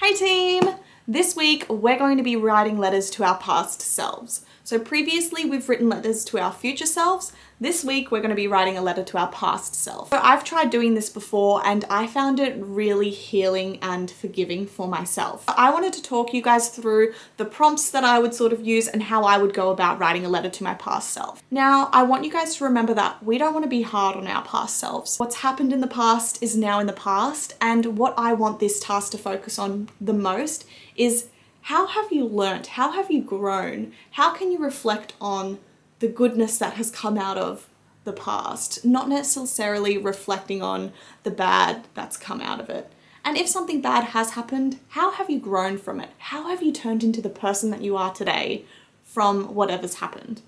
Hey team! This week we're going to be writing letters to our past selves. So previously we've written letters to our future selves. This week we're going to be writing a letter to our past self. So I've tried doing this before and I found it really healing and forgiving for myself. I wanted to talk you guys through the prompts that I would sort of use and how I would go about writing a letter to my past self. Now, I want you guys to remember that we don't want to be hard on our past selves. What's happened in the past is now in the past, and what I want this task to focus on the most is how have you learnt? How have you grown? How can you reflect on the goodness that has come out of the past, not necessarily reflecting on the bad that's come out of it. And if something bad has happened, how have you grown from it? How have you turned into the person that you are today from whatever's happened?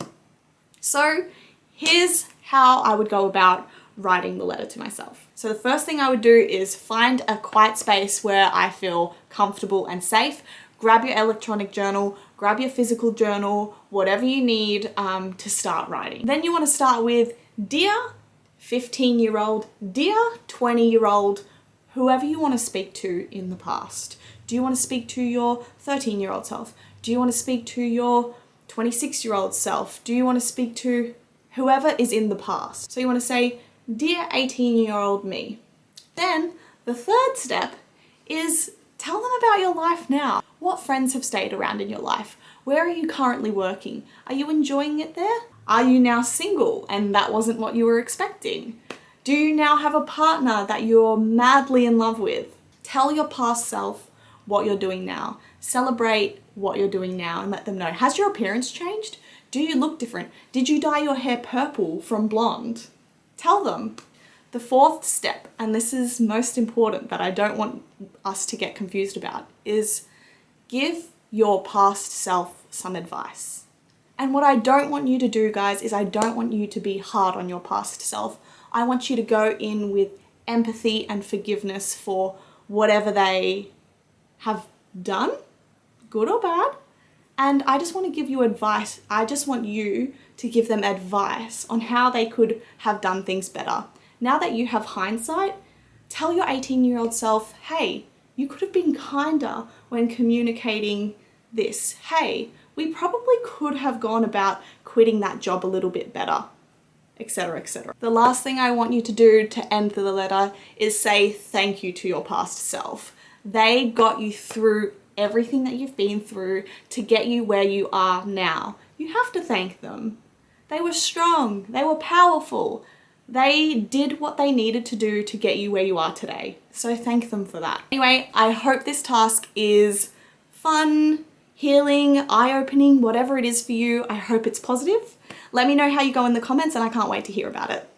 So here's how I would go about writing the letter to myself. So the first thing I would do is find a quiet space where I feel comfortable and safe. Grab your electronic journal, grab your physical journal, whatever you need to start writing. Then you want to start with, dear 15-year-old, dear 20-year-old, whoever you want to speak to in the past. Do you want to speak to your 13-year-old self? Do you want to speak to your 26-year-old self? Do you want to speak to whoever is in the past? So you want to say, dear 18-year-old me. Then the third step is tell them about your life now. What friends have stayed around in your life? Where are you currently working? Are you enjoying it there? Are you now single and that wasn't what you were expecting? Do you now have a partner that you're madly in love with? Tell your past self what you're doing now. Celebrate what you're doing now and let them know. Has your appearance changed? Do you look different? Did you dye your hair purple from blonde? Tell them. The fourth step, and this is most important that I don't want us to get confused about, is give your past self some advice. And what I don't want you to do, guys, is I don't want you to be hard on your past self. I want you to go in with empathy and forgiveness for whatever they have done, good or bad. And I just want to give you advice. I just want you to give them advice on how they could have done things better. Now that you have hindsight, tell your 18-year-old self, hey, you could have been kinder when communicating this. Hey, we probably could have gone about quitting that job a little bit better, etc., etc. The last thing I want you to do to end the letter is say thank you to your past self. They got you through everything that you've been through to get you where you are now. You have to thank them. They were strong, they were powerful. They did what they needed to do to get you where you are today. So thank them for that. Anyway, I hope this task is fun, healing, eye-opening, whatever it is for you. I hope it's positive. Let me know how you go in the comments and I can't wait to hear about it.